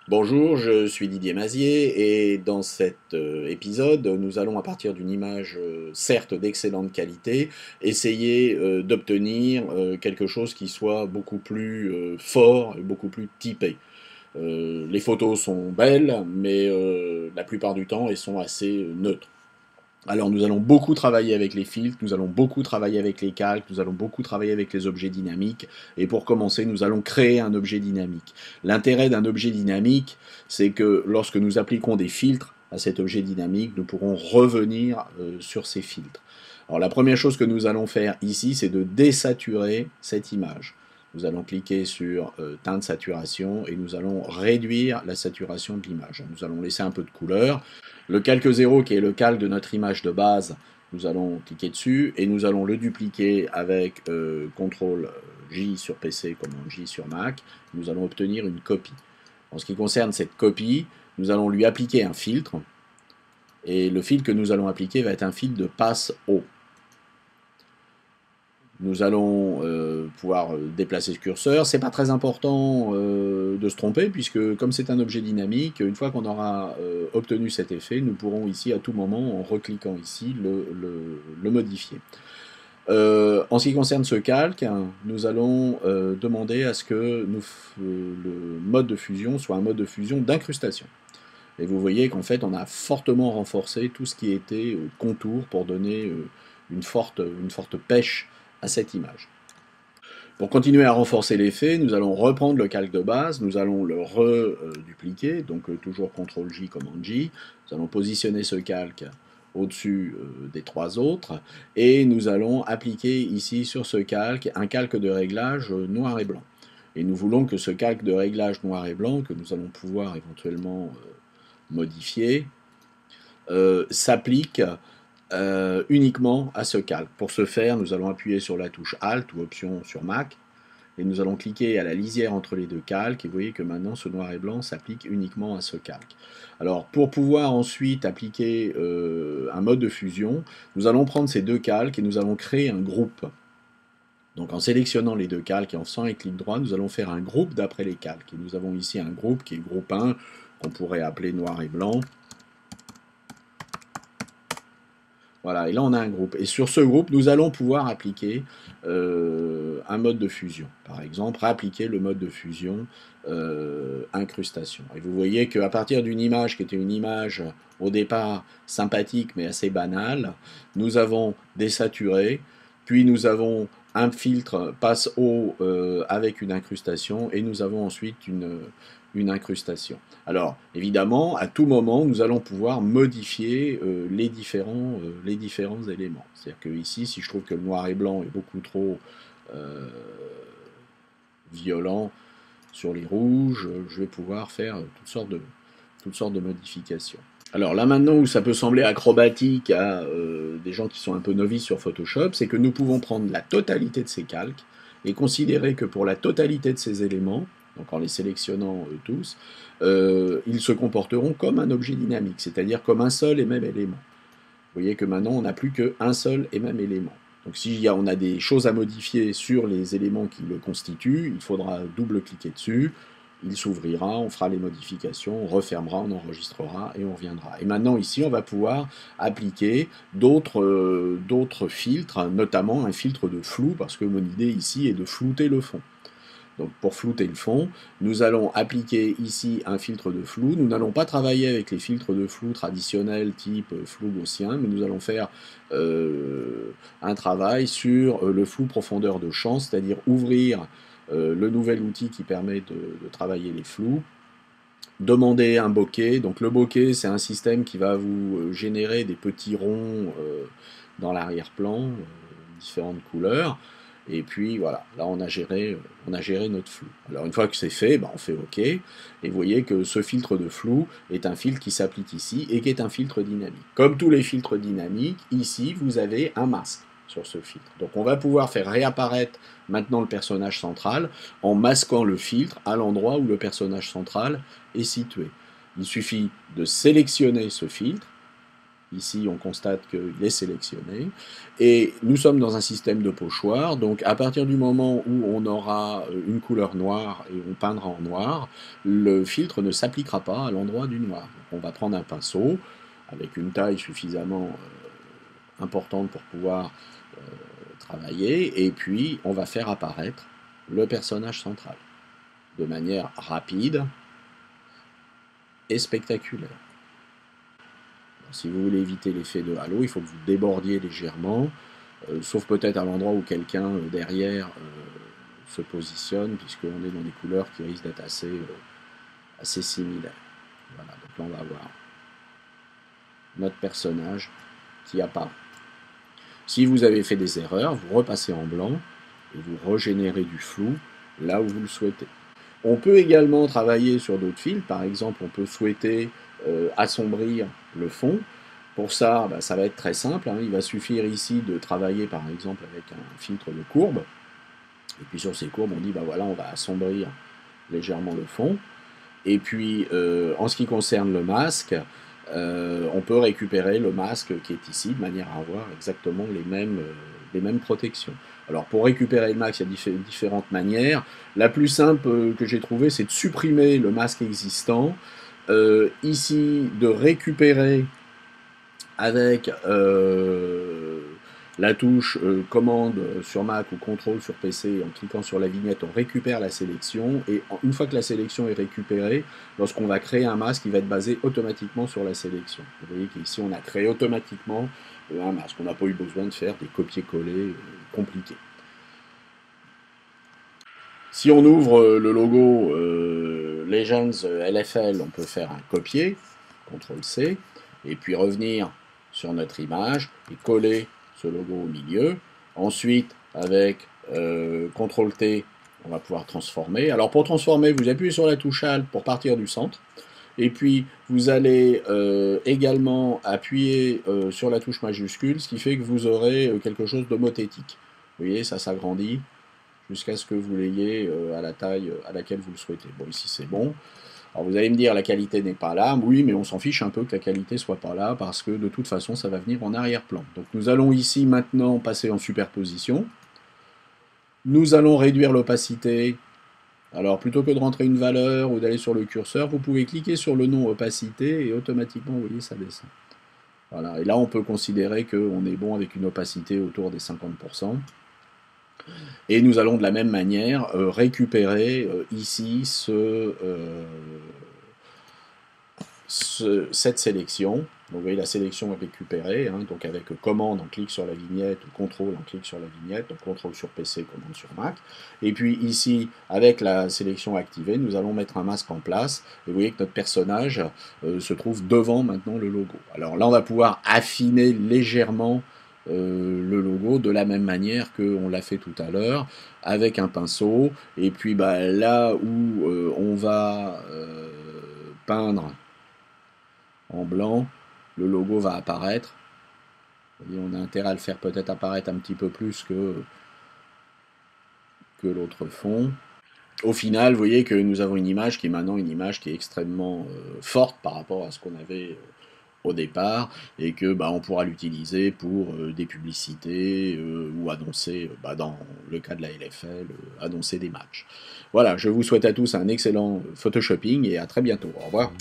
Bonjour, je suis Didier Mazier et dans cet épisode, nous allons à partir d'une image certes d'excellente qualité, essayer d'obtenir quelque chose qui soit beaucoup plus fort et beaucoup plus typé. Les photos sont belles, mais la plupart du temps, elles sont assez neutres. Alors nous allons beaucoup travailler avec les filtres, nous allons beaucoup travailler avec les calques, nous allons beaucoup travailler avec les objets dynamiques, et pour commencer, nous allons créer un objet dynamique. L'intérêt d'un objet dynamique, c'est que lorsque nous appliquons des filtres à cet objet dynamique, nous pourrons revenir sur ces filtres. Alors la première chose que nous allons faire ici, c'est de désaturer cette image. Nous allons cliquer sur teinte saturation et nous allons réduire la saturation de l'image. Nous allons laisser un peu de couleur. Le calque 0, qui est le calque de notre image de base, nous allons cliquer dessus et nous allons le dupliquer avec CTRL J sur PC, commande J sur Mac. Nous allons obtenir une copie. En ce qui concerne cette copie, nous allons lui appliquer un filtre. Et le filtre que nous allons appliquer va être un filtre de passe haut. Nous allons pouvoir déplacer ce curseur. C'est pas très important de se tromper, puisque comme c'est un objet dynamique, une fois qu'on aura obtenu cet effet, nous pourrons ici à tout moment, en recliquant ici, le modifier. En ce qui concerne ce calque, nous allons demander à ce que le mode de fusion soit un mode de fusion d'incrustation. Et vous voyez qu'en fait, on a fortement renforcé tout ce qui était contour pour donner une forte pêche à cette image. Pour continuer à renforcer l'effet, nous allons reprendre le calque de base, nous allons le redupliquer, donc toujours CTRL J, commande J. Nous allons positionner ce calque au-dessus des trois autres, et nous allons appliquer ici sur ce calque un calque de réglage noir et blanc. Et nous voulons que ce calque de réglage noir et blanc, que nous allons pouvoir éventuellement modifier, s'applique uniquement à ce calque. Pour ce faire, nous allons appuyer sur la touche Alt ou Option sur Mac, et nous allons cliquer à la lisière entre les deux calques, et vous voyez que maintenant ce noir et blanc s'applique uniquement à ce calque. Alors pour pouvoir ensuite appliquer un mode de fusion, nous allons prendre ces deux calques et nous allons créer un groupe. Donc en sélectionnant les deux calques et en faisant un clic droit, nous allons faire un groupe d'après les calques. Et nous avons ici un groupe qui est groupe 1, qu'on pourrait appeler noir et blanc. Voilà, et là on a un groupe. Et sur ce groupe, nous allons pouvoir appliquer un mode de fusion. Par exemple, appliquer le mode de fusion incrustation. Et vous voyez qu'à partir d'une image qui était une image au départ sympathique mais assez banale, nous avons désaturé, puis nous avons un filtre passe haut avec une incrustation, et nous avons ensuite une incrustation. Alors, évidemment, à tout moment, nous allons pouvoir modifier les différents éléments. C'est-à-dire que ici, si je trouve que le noir et blanc est beaucoup trop violent sur les rouges, je vais pouvoir faire toutes sortes de modifications. Alors là maintenant où ça peut sembler acrobatique à des gens qui sont un peu novices sur Photoshop, c'est que nous pouvons prendre la totalité de ces calques et considérer que pour la totalité de ces éléments, donc en les sélectionnant tous, ils se comporteront comme un objet dynamique, c'est-à-dire comme un seul et même élément. Vous voyez que maintenant on n'a plus qu'un seul et même élément. Donc si on a des choses à modifier sur les éléments qui le constituent, il faudra double-cliquer dessus, il s'ouvrira, on fera les modifications, on refermera, on enregistrera et on reviendra. Et maintenant ici, on va pouvoir appliquer d'autres filtres, notamment un filtre de flou, parce que mon idée ici est de flouter le fond. Donc pour flouter le fond, nous allons appliquer ici un filtre de flou. Nous n'allons pas travailler avec les filtres de flou traditionnels type flou gaussien, mais nous allons faire un travail sur le flou profondeur de champ, c'est-à-dire ouvrir le nouvel outil qui permet de travailler les flous. Demander un bokeh. Donc le bokeh, c'est un système qui va vous générer des petits ronds dans l'arrière-plan, différentes couleurs. Et puis voilà, là on a géré notre flou. Alors une fois que c'est fait, on fait OK. Et vous voyez que ce filtre de flou est un filtre qui s'applique ici et qui est un filtre dynamique. Comme tous les filtres dynamiques, ici vous avez un masque sur ce filtre. Donc on va pouvoir faire réapparaître maintenant le personnage central en masquant le filtre à l'endroit où le personnage central est situé. Il suffit de sélectionner ce filtre, Ici, on constate qu'il est sélectionné. Et nous sommes dans un système de pochoir. Donc, à partir du moment où on aura une couleur noire et on peindra en noir, le filtre ne s'appliquera pas à l'endroit du noir. Donc, on va prendre un pinceau avec une taille suffisamment importante pour pouvoir travailler. Et puis, on va faire apparaître le personnage central de manière rapide et spectaculaire. Si vous voulez éviter l'effet de halo, il faut que vous débordiez légèrement, sauf peut-être à l'endroit où quelqu'un derrière se positionne, puisqu'on est dans des couleurs qui risquent d'être assez similaires. Voilà, donc là on va avoir notre personnage qui apparaît. Si vous avez fait des erreurs, vous repassez en blanc et vous régénérez du flou là où vous le souhaitez. On peut également travailler sur d'autres fils, par exemple on peut souhaiter assombrir le fond. Pour ça, ça va être très simple, hein. Il va suffire ici de travailler par exemple avec un filtre de courbe, et puis sur ces courbes on dit voilà, on va assombrir légèrement le fond. Et puis en ce qui concerne le masque, on peut récupérer le masque qui est ici de manière à avoir exactement les mêmes protections. Alors pour récupérer le masque, il y a différentes manières. La plus simple que j'ai trouvée, c'est de supprimer le masque existant. Ici, de récupérer avec la touche commande sur Mac ou contrôle sur PC, en cliquant sur la vignette, on récupère la sélection, et une fois que la sélection est récupérée, lorsqu'on va créer un masque, il va être basé automatiquement sur la sélection. Vous voyez qu'ici on a créé automatiquement un masque, on n'a pas eu besoin de faire des copier-coller compliqués. Si on ouvre le logo Legends LFL, on peut faire un copier, CTRL-C, et puis revenir sur notre image et coller ce logo au milieu. Ensuite, avec CTRL-T, on va pouvoir transformer. Alors pour transformer, vous appuyez sur la touche Alt pour partir du centre. Et puis vous allez également appuyer sur la touche majuscule, ce qui fait que vous aurez quelque chose d'homothétique. Vous voyez, ça s'agrandit jusqu'à ce que vous l'ayez à la taille à laquelle vous le souhaitez. Bon, ici c'est bon. Alors vous allez me dire, la qualité n'est pas là. Oui, mais on s'en fiche un peu que la qualité soit pas là, parce que de toute façon, ça va venir en arrière-plan. Donc nous allons ici maintenant passer en superposition. Nous allons réduire l'opacité. Alors plutôt que de rentrer une valeur ou d'aller sur le curseur, vous pouvez cliquer sur le nom opacité et automatiquement, vous voyez, ça descend. Voilà. Et là, on peut considérer qu'on est bon avec une opacité autour des 50%. Et nous allons de la même manière récupérer ici cette sélection. Donc vous voyez, la sélection est récupérée, hein, donc avec commande, on clique sur la vignette, ou contrôle, on clique sur la vignette, donc contrôle sur PC, commande sur Mac. Et puis ici, avec la sélection activée, nous allons mettre un masque en place, et vous voyez que notre personnage se trouve devant maintenant le logo. Alors là, on va pouvoir affiner légèrement le logo de la même manière qu'on l'a fait tout à l'heure, avec un pinceau, et puis là où on va peindre en blanc, le logo va apparaître. Et on a intérêt à le faire peut-être apparaître un petit peu plus que l'autre fond. Au final, vous voyez que nous avons une image qui est maintenant une image qui est extrêmement forte par rapport à ce qu'on avait au départ, et que on pourra l'utiliser pour des publicités ou annoncer, dans le cas de la LFL, annoncer des matchs. Voilà, je vous souhaite à tous un excellent photoshopping et à très bientôt. Au revoir.